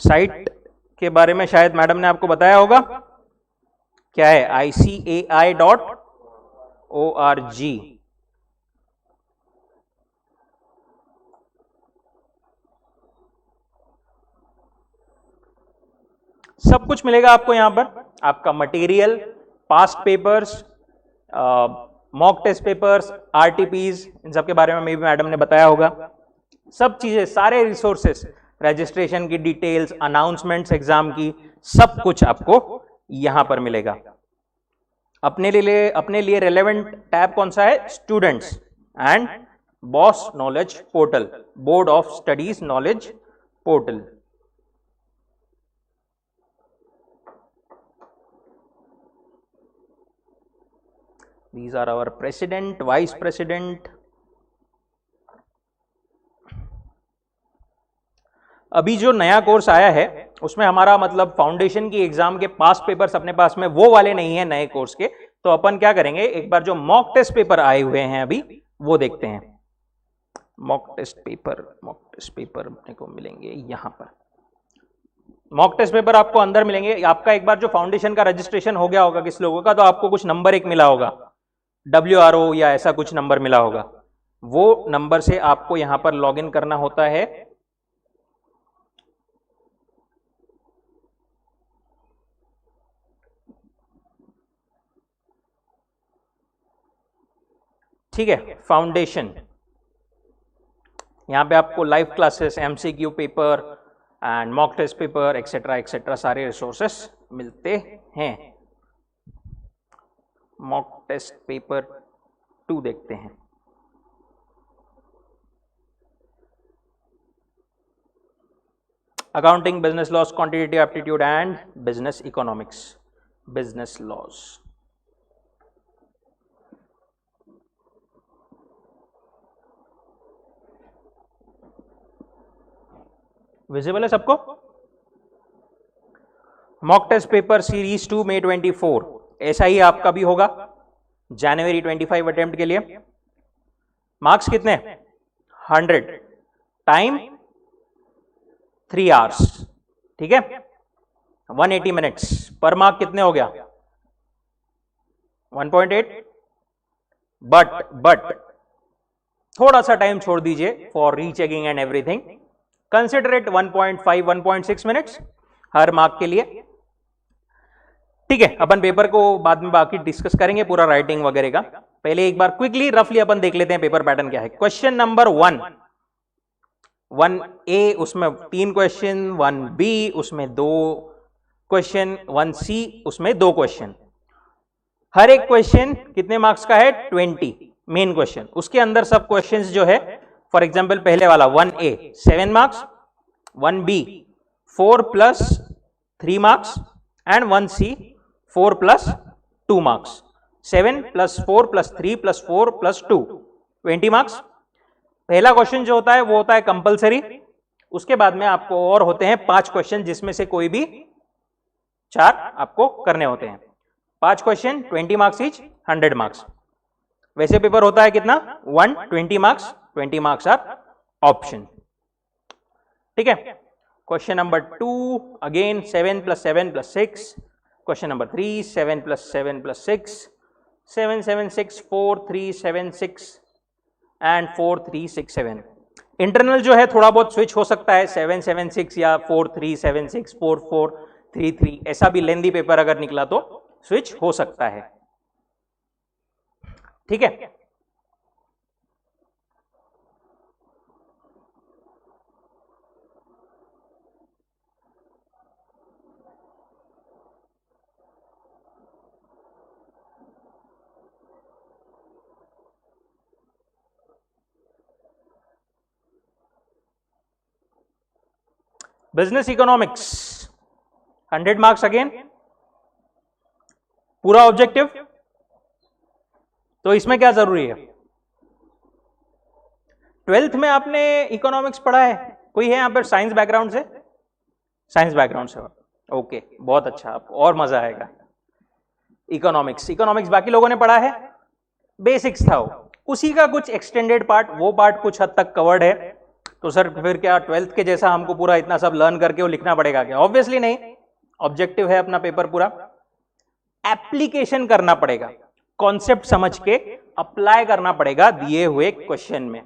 Site के बारे में शायद मैडम ने आपको बताया होगा, क्या है? ICAI.org। सब कुछ मिलेगा आपको यहां पर, आपका material, past papers, mock test papers, RTPs, इन सब के बारे में भी मैडम ने बताया होगा। सब चीजें, सारे रिसोर्सेस, रजिस्ट्रेशन की डिटेल्स, अनाउंसमेंट्स एग्जाम की, सब कुछ आपको यहां पर मिलेगा। अपने लिए रेलेवेंट टैब कौन सा है? Students and boss knowledge portal, board of studies knowledge portal. These are our president, vice president. अभी जो नया कोर्स आया है उसमें हमारा मतलब फाउंडेशन की एग्जाम के पास पेपर्स अपने पास में वो वाले नहीं है नए कोर्स के, तो अपन क्या करेंगे, एक बार जो मॉक टेस्ट पेपर आए हुए हैं अभी वो देखते हैं। मॉक टेस्ट पेपर अपने को मिलेंगे यहां पर। मॉक टेस्ट पेपर आपको अंदर मिलेंगे। आपका एक बार जो फाउंडेशन का रजिस्ट्रेशन हो गया होगा किस लोगों का, तो आपको कुछ नंबर एक मिला होगा, WRO या ऐसा कुछ नंबर मिला होगा, वो नंबर से आपको यहां पर लॉगिन करना होता है। ठीक है, फाउंडेशन, यहां पे आपको live classes, MCQ paper and mock test paper etcetera etcetera सारे रिसोर्सेस मिलते हैं। मॉक टेस्ट पेपर 2 देखते हैं। Accounting, business laws, quantitative aptitude and business economics. Business laws, visible है सबको? मॉक टेस्ट पेपर सीरीज 2 मई 24, ऐसा ही आपका भी होगा जनवरी 25 अटेम्प्ट के लिए। मार्क्स कितने? 100, टाइम 3 आवर्स, ठीक है, 180 मिनट्स, पर मार्क कितने हो गया? 1.8। बट थोड़ा सा टाइम छोड़ दीजिए for rechecking and everything, consider it 1.5 1.6 minutes her mark के लिए, ठीक है। अपन पेपर को बाद में बाकी डिस्कस करेंगे पूरा राइटिंग वगैरह का, पहले एक बार क्विकली रफली अपन देख लेते हैं पेपर पैटर्न क्या है। क्वेश्चन नंबर 1A उसमें 3 क्वेश्चन, 1B उसमें 2 क्वेश्चन, 1C उसमें 2 क्वेश्चन। हर एक क्वेश्चन कितने मार्क्स का है? 20 मेन क्वेश्चन। उसके अंदर सब क्वेश्चंस जो है, फॉर एग्जांपल पहले वाला 1A 7 marks, 1B 4 plus 3 marks and 1C 4 plus 2 marks. 7 plus 4 plus 3 plus 4 plus 2 20 marks. पहला क्वेश्चन जो होता है वो होता है कंपलसरी, उसके बाद में आपको और होते हैं 5 क्वेश्चन जिसमें से कोई भी 4 आपको करने होते हैं। 5 क्वेश्चन 20 मार्क्स ईच, 100 मार्क्स। वैसे पेपर होता है कितना? 120 मार्क्स, 20 मार्क्स आर ऑप्शन, ठीक है। Question number 2 again 7 plus 7 plus 6। Question number 3 7 plus 7 plus 6, 7 7 6 4 3 7 6 and 4 3 6 7। Internal जो है थोड़ा बहुत स्विच हो सकता है, 7 7 6 या 4 3 7 6 4 4 3 3, ऐसा भी लेंदी पेपर अगर निकला तो स्विच हो सकता है, ठीक है। बिजनेस इकोनॉमिक्स 100 मार्क्स अगेन, पूरा ऑब्जेक्टिव। तो इसमें क्या जरूरी है? 12th में आपने इकोनॉमिक्स पढ़ा है? कोई है यहां पर साइंस बैकग्राउंड से? साइंस बैकग्राउंड से, ओके, बहुत अच्छा, आपको और मजा आएगा। इकोनॉमिक्स बाकी लोगों ने पढ़ा है, बेसिक्स था वो, उसी का कुछ एक्सटेंडेड पार्ट, वो पार्ट कुछ हद तक कवर्ड है। तो सर फिर क्या 12th के जैसा हमको पूरा इतना सब लर्न करके वो लिखना पड़ेगा क्या? ऑब्वियसली नहीं, ऑब्जेक्टिव है अपना पेपर पूरा, एप्लीकेशन करना पड़ेगा, कॉन्सेप्ट समझ के अप्लाई करना पड़ेगा दिए हुए क्वेश्चन में।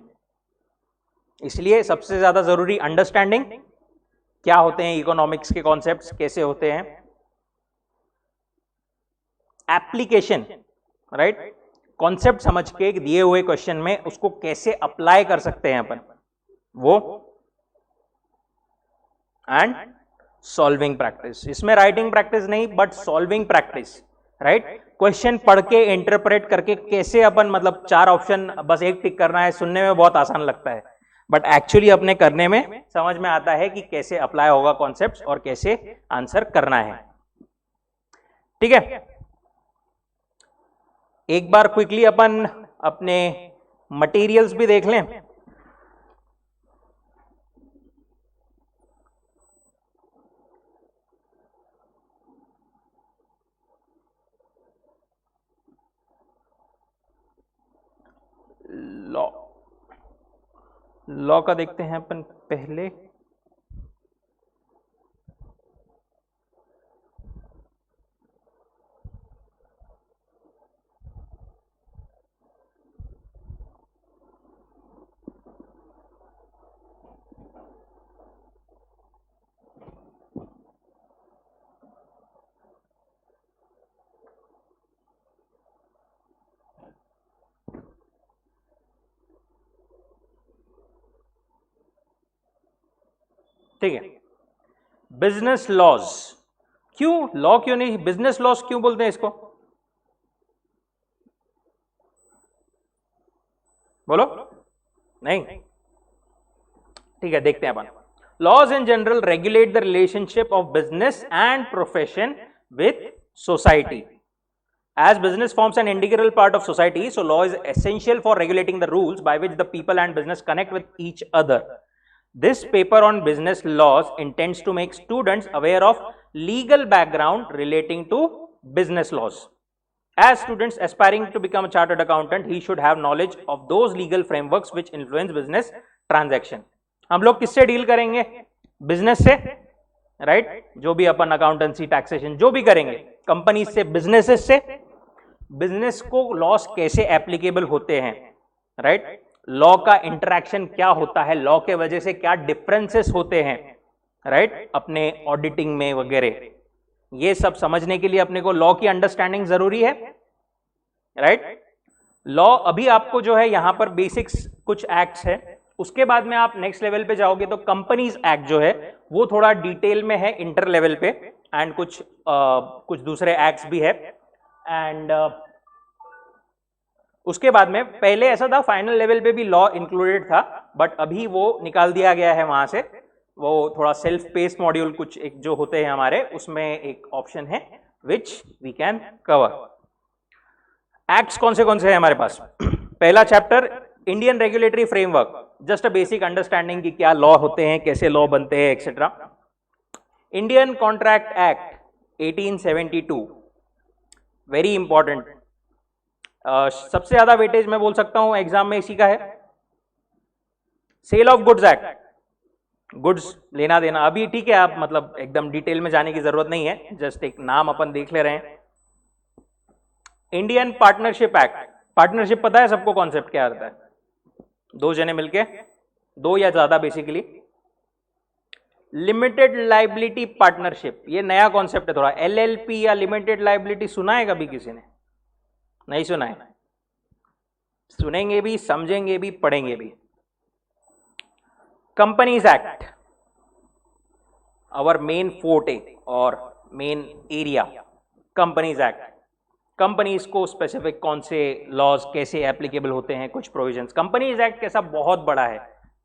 इसलिए सबसे ज्यादा जरूरी अंडरस्टैंडिंग, क्या होते हैं इकोनॉमिक्स के कॉन्सेप्ट्स, कैसे होते हैं, एप्लीकेशन, राइट, कॉन्सेप्ट समझ के दिए हुए क्वेश्चन में उसको कैसे अप्लाई कर सकते हैं अपन, वो, एंड सॉल्विंग प्रैक्टिस। इसमें राइटिंग प्रैक्टिस नहीं but solving practice, right. Question पढ़ के इंटरप्रेट करके कैसे अपन, मतलब 4 ऑप्शन बस एक टिक करना है, सुनने में बहुत आसान लगता है बट एक्चुअली अपने करने में समझ में आता है कि कैसे अप्लाई होगा कॉन्सेप्ट्स और कैसे आंसर करना है, ठीक है। एक बार क्विकली अपन अपने मटेरियल्स भी देख लें। लॉ का देखते हैं अपन पहले। ठीक है, बिजनेस लॉज, क्यों लॉ क्यों नहीं, बिजनेस लॉज क्यों बोलते हैं इसको? बोलो, नहीं, ठीक है, देखते हैं अपन। Laws in general regulate the relationship of business and profession with society. As business forms an integral part of society, so law is essential for regulating the rules by which the people and business connect with each other. This paper on business laws intends to make students aware of legal background relating to business laws. As students aspiring to become a chartered accountant, he should have knowledge of those legal frameworks which influence business transaction. हम लोग किससे deal करेंगे? Business से, right? जो भी अपन accountancy, taxation जो भी करेंगे, कंपनी से, बिजनेसेस से, बिजनेस को लॉस कैसे एप्लीकेबल होते हैं, राइट? लॉ का इंटरेक्शन क्या होता है, लॉ के वजह से क्या डिफरेंसेस होते हैं, राइट? अपने ऑडिटिंग में वगैरह, ये सब समझने के लिए अपने को लॉ की अंडरस्टैंडिंग जरूरी है, राइट? लॉ अभी आपको जो है यहां पर बेसिक्स कुछ एक्ट्स है, उसके बाद में आप नेक्स्ट लेवल पे जाओगे तो कंपनीज एक्ट जो है वो थोड़ा डिटेल में है इंटर लेवल पे, एंड कुछ दूसरे एक्ट्स भी है, एंड उसके बाद में पहले ऐसा था फाइनल लेवल पे भी लॉ इंक्लूडेड था, बट अभी वो निकाल दिया गया है वहां से, वो थोड़ा सेल्फ पेस्ड मॉड्यूल कुछ एक जो होते हैं हमारे, उसमें एक ऑप्शन है which we can cover. Acts कौन से हैं हमारे पास? पहला chapter Indian regulatory framework, just a basic understanding कि क्या लॉ होते हैं, कैसे लॉ बनते हैं, etcetera. Indian contract act 1872, very important, सबसे ज्यादा वेटेज मैं बोल सकता हूं एग्जाम में इसी का है। Sale of goods act, goods लेना देना, अभी ठीक है, आप मतलब एकदम डिटेल में जाने की जरूरत नहीं है, जस्ट एक नाम अपन देख ले रहे हैं। इंडियन पार्टनरशिप एक्ट, पार्टनरशिप पता है सबको कॉन्सेप्ट क्या रहता है? दो जने मिलके, दो या ज्यादा बेसिकली। लिमिटेड लाइबिलिटी पार्टनरशिप, ये नया कॉन्सेप्ट है थोड़ा, एलएलपी या लिमिटेड लाइबिलिटी सुना है कभी किसी ने? नहीं सुना है? सुनेंगे भी, समझेंगे भी, पढ़ेंगे भी। Companies act, our main forte और main area, companies act, companies को स्पेसिफिक कौन से लॉज कैसे एप्लीकेबल होते हैं, कुछ प्रोविजंस। कंपनीज एक्ट कैसा बहुत बड़ा है,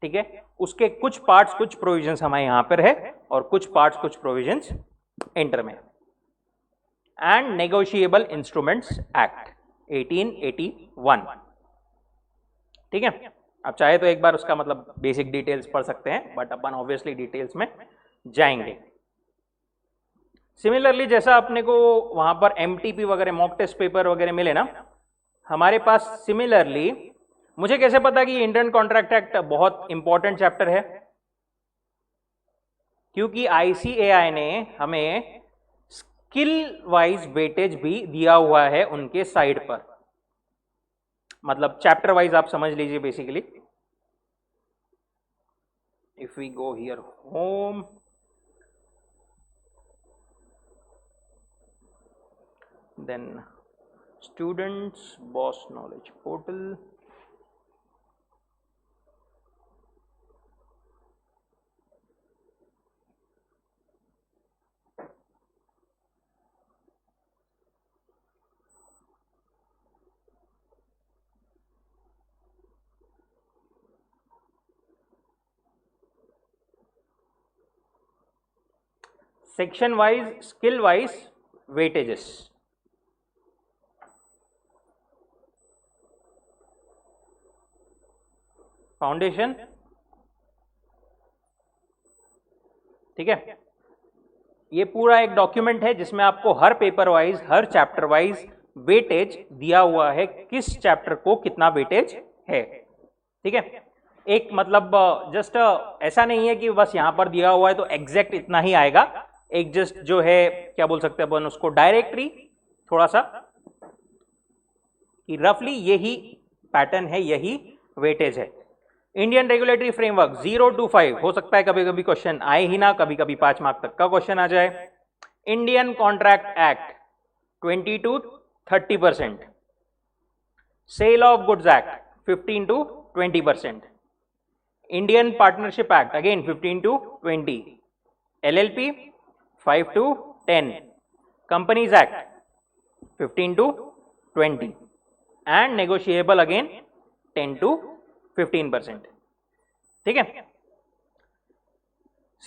ठीक है, उसके कुछ पार्ट्स, कुछ प्रोविजंस हमारे यहां पर है, और कुछ पार्ट्स, कुछ प्रोविजंस इंटर में। एंड नेगोशिएबल इंस्ट्रूमेंट्स एक्ट 1881, ठीक है। आप चाहे तो एक बार उसका मतलब बेसिक डिटेल्स पढ़ सकते हैं, बट अपन ऑब्वियसली डिटेल्स में जाएंगे। सिमिलरली जैसा अपने को वहां पर एमटीपी वगैरह, मॉक टेस्ट पेपर वगैरह मिले ना, हमारे पास सिमिलरली, मुझे कैसे पता कि इंडियन कॉन्ट्रैक्ट एक्ट बहुत इंपॉर्टेंट चैप्टर है? क्योंकि आईसीएआई ने हमें स्किल वाइज वेटेज भी दिया हुआ है उनके साइड पर, मतलब चैप्टर वाइज आप समझ लीजिए basically. If we go here home, then students boss knowledge portal, section wise skill wise weightages, foundation, ठीक है। ये पूरा एक डॉक्यूमेंट है जिसमें आपको हर पेपर वाइज, हर चैप्टर वाइज वेटेज दिया हुआ है, किस चैप्टर को कितना वेटेज है, ठीक है। एक मतलब जस्ट ऐसा नहीं है कि बस यहां पर दिया हुआ है तो एग्जैक्ट इतना ही आएगा, एक जस्ट जो है क्या बोल सकते हैं अपन उसको, डायरेक्टली थोड़ा सा कि रफली यही पैटर्न है, यही वेटेज है। इंडियन रेगुलेटरी फ्रेमवर्क 0 to 5, हो सकता है कभी कभी क्वेश्चन आए ही ना, कभी कभी 5 मार्क तक का क्वेश्चन आ जाए। Indian contract act 20 to 30%, sale of goods act 15 to 20%, Indian partnership act again 15 to 20, LLP 5 to 10, companies act 15 to 20, and negotiable again 10 to 15%, ठीक है।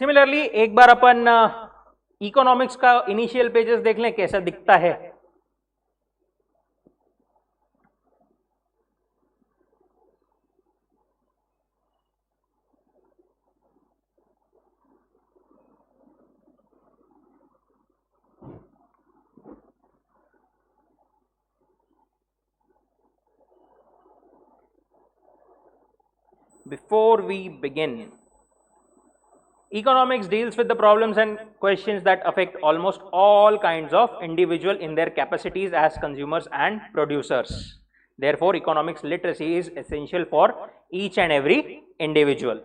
सिमिलरली एक बार अपन इकोनॉमिक्स का इनिशियल पेजेस देख लें कैसा दिखता है। before we begin, economics deals with the problems and questions that affect almost all kinds of individual in their capacities as consumers and producers. Therefore economics literacy is essential for each and every individual.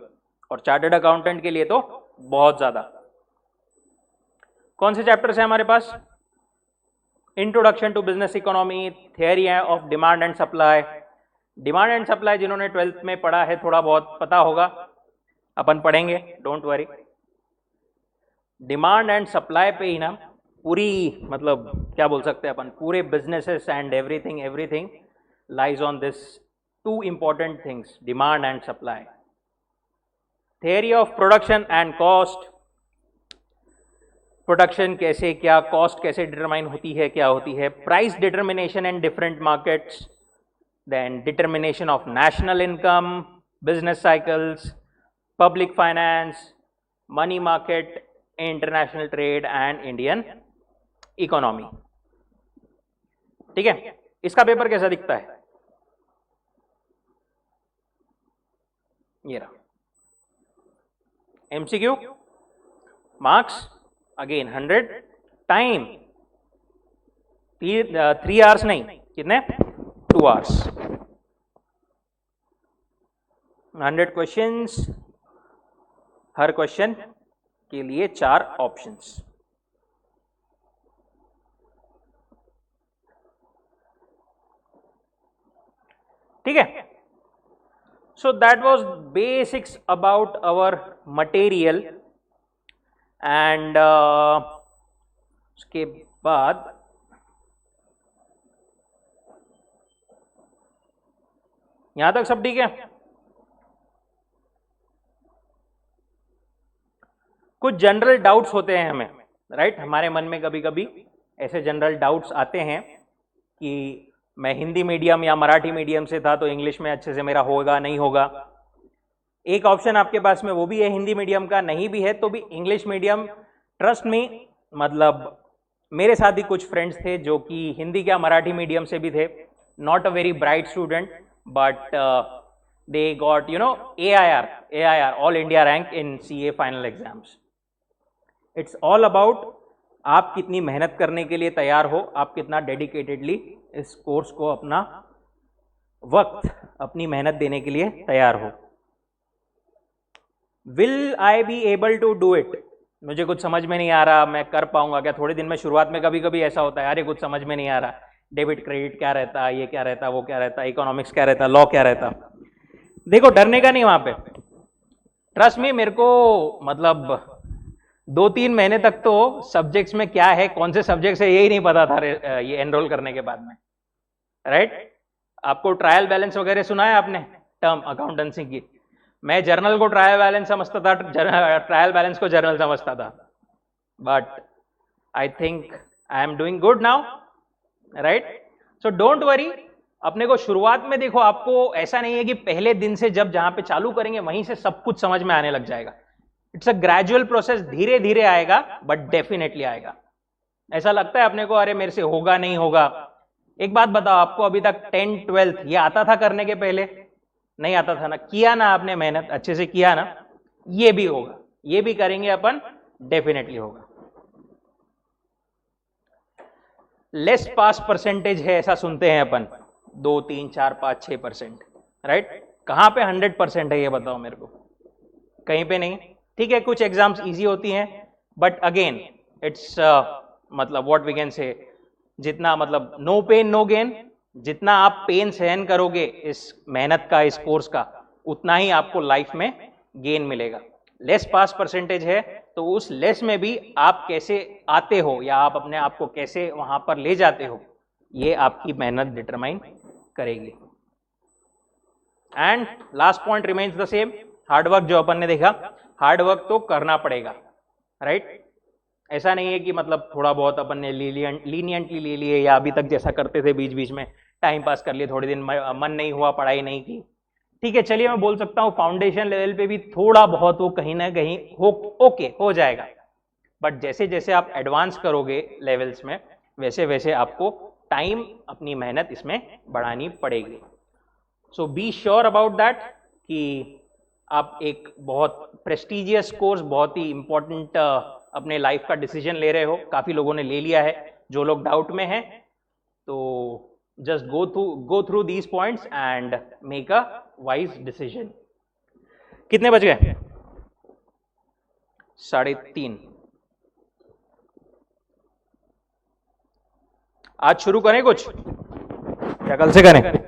और chartered accountant के लिए तो बहुत ज्यादा. कौन से chapters है हमारे पास? Introduction to business economy, theory of demand and supply. Demand and supply जिन्होंने 12th में पढ़ा है थोड़ा बहुत पता होगा, अपन पढ़ेंगे, don't worry. Demand and supply पे ही ना पूरी मतलब क्या बोल सकते हैं अपन, पूरे businesses and everything lies on this two important things, demand and supply. Theory of production and cost. Production कैसे, क्या कॉस्ट कैसे डिटरमाइन होती है, क्या होती है. Price determination and different markets. then determination of national income, business cycles, public finance, money market, international trade and Indian economy. ठीक है, इसका पेपर कैसा दिखता है? ये रहा. MCQ marks again 100. Time 3 hours नहीं, कितने? 2 आवर्स. 100 क्वेश्चंस, हर क्वेश्चन के लिए 4 ऑप्शंस. ठीक है. So that was basics about our material and उसके बाद यहां तक सब ठीक है. कुछ जनरल डाउट्स होते हैं हमें, राइट? हमारे मन में कभी कभी ऐसे जनरल डाउट्स आते हैं कि मैं हिंदी मीडियम या मराठी मीडियम से था तो इंग्लिश में अच्छे से मेरा होगा नहीं होगा. एक ऑप्शन आपके पास में वो भी है हिंदी मीडियम का, नहीं भी है तो भी इंग्लिश मीडियम. ट्रस्ट मी, मतलब मेरे साथ ही कुछ फ्रेंड्स थे जो कि हिंदी या मराठी मीडियम से भी थे. Not a very bright student but they got AIR all India rank in CA final exams. It's all about आप कितनी मेहनत करने के लिए तैयार हो, आप कितना डेडिकेटेडली इस कोर्स को अपना वक्त, अपनी मेहनत देने के लिए तैयार हो. Will I be able to do it? मुझे कुछ समझ में नहीं आ रहा, मैं कर पाऊंगा क्या? थोड़े दिन में शुरुआत में कभी कभी ऐसा होता है, अरे कुछ समझ में नहीं आ रहा, डेबिट क्रेडिट क्या रहता, ये क्या रहता, वो क्या रहता, इकोनॉमिक्स क्या रहता, लॉ क्या रहता. देखो डरने का नहीं वहां पे. ट्रस्ट मी, मेरे को मतलब 2-3 महीने तक तो सब्जेक्ट्स में क्या है, कौन से सब्जेक्ट्स है, यही नहीं पता था ये एनरोल करने के बाद में, राइट? आपको ट्रायल बैलेंस वगैरह सुना है आपने, टर्म अकाउंटेंसी की? मैं जर्नल को ट्रायल बैलेंस समझता था, ट्रायल बैलेंस को जर्नल समझता था. But I think I am doing good now, right? So don't worry. अपने को शुरुआत में देखो, आपको ऐसा नहीं है कि पहले दिन से जब जहां पे चालू करेंगे वहीं से सब कुछ समझ में आने लग जाएगा. इट्स अ ग्रेजुअल प्रोसेस, धीरे धीरे आएगा बट डेफिनेटली आएगा. ऐसा लगता है अपने को अरे मेरे से होगा नहीं होगा. एक बात बताओ, आपको अभी तक 10th 12th ये आता था करने के पहले? नहीं आता था ना. किया ना आपने, मेहनत अच्छे से किया ना, ये भी होगा, ये भी करेंगे अपन, डेफिनेटली होगा. लेस पास परसेंटेज है ऐसा सुनते हैं अपन, 2, 3, 4, 5, 6%, राइट? कहां पे 100% है ये बताओ मेरे को? कहीं पे नहीं. ठीक है, कुछ एग्जाम्स इजी होती हैं बट अगेन इट्स मतलब व्हाट वी कैन से, जितना मतलब नो पेन नो गेन. जितना आप पेन सहन करोगे इस मेहनत का, इस कोर्स का, उतना ही आपको लाइफ में गेन मिलेगा. लेस पास परसेंटेज है तो उस लेस में भी आप कैसे आते हो या आप अपने आप को कैसे वहां पर ले जाते हो, ये आपकी मेहनत डिटरमाइन करेगी. And last point remains the same, hard work. जो अपन ने देखा, हार्डवर्क तो करना पड़ेगा, राइट? ऐसा नहीं है कि मतलब थोड़ा बहुत अपन ने लीनियंटली ले लिए या अभी तक जैसा करते थे बीच बीच में टाइम पास कर लिए, थोड़े दिन मन नहीं हुआ, पढ़ाई नहीं की. ठीक है, चलिए मैं बोल सकता हूँ फाउंडेशन लेवल पे भी थोड़ा बहुत वो कहीं ना कहीं ओके हो जाएगा. बट जैसे जैसे आप एडवांस करोगे लेवल्स में, वैसे वैसे आपको टाइम, अपनी मेहनत इसमें बढ़ानी पड़ेगी. सो बी श्योर अबाउट दैट कि आप एक बहुत प्रेस्टिजियस कोर्स, बहुत ही इंपॉर्टेंट अपने लाइफ का डिसीजन ले रहे हो, काफी लोगों ने ले लिया है, जो लोग डाउट में हैं तो just go through these points and make a wise decision. कितने बज गए? 3:30। आज शुरू करें कुछ या कल से करें?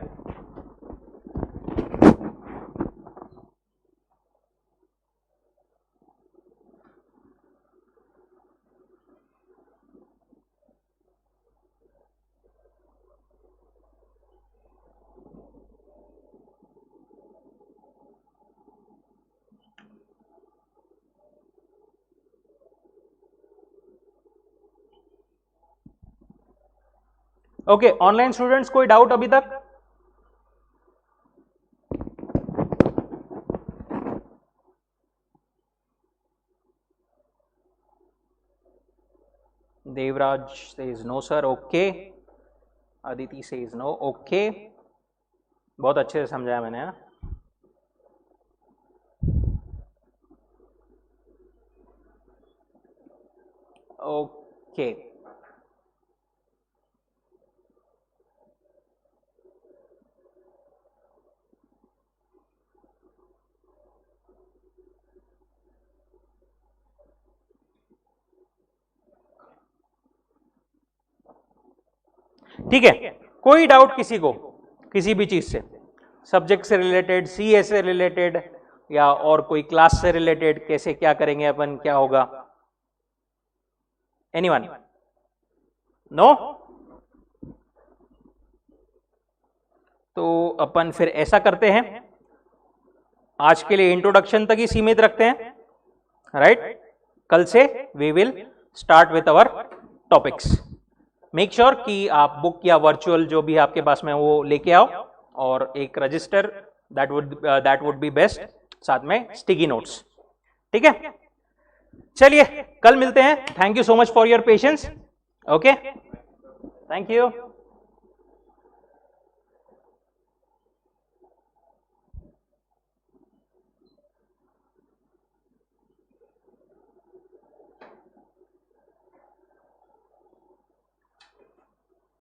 ओके, ऑनलाइन स्टूडेंट्स कोई डाउट अभी तक? Devraj says no sir, okay. Aditi says no, okay. बहुत अच्छे से समझाया मैंने, है ना? ओके, ठीक है। कोई डाउट किसी को किसी भी चीज से, सब्जेक्ट से रिलेटेड, सीए से रिलेटेड, या और कोई क्लास से रिलेटेड, कैसे क्या करेंगे अपन, क्या होगा? एनीवन? नो? तो अपन फिर ऐसा करते हैं, आज के लिए इंट्रोडक्शन तक ही सीमित रखते हैं, राइट? कल से we will start with our topics. Make sure कि आप बुक या वर्चुअल जो भी आपके पास में वो लेके आओ, और एक register that would be best, साथ में स्टिकी नोट्स, ठीक है? चलिए कल मिलते हैं। Thank you so much for your patience. Okay, thank you.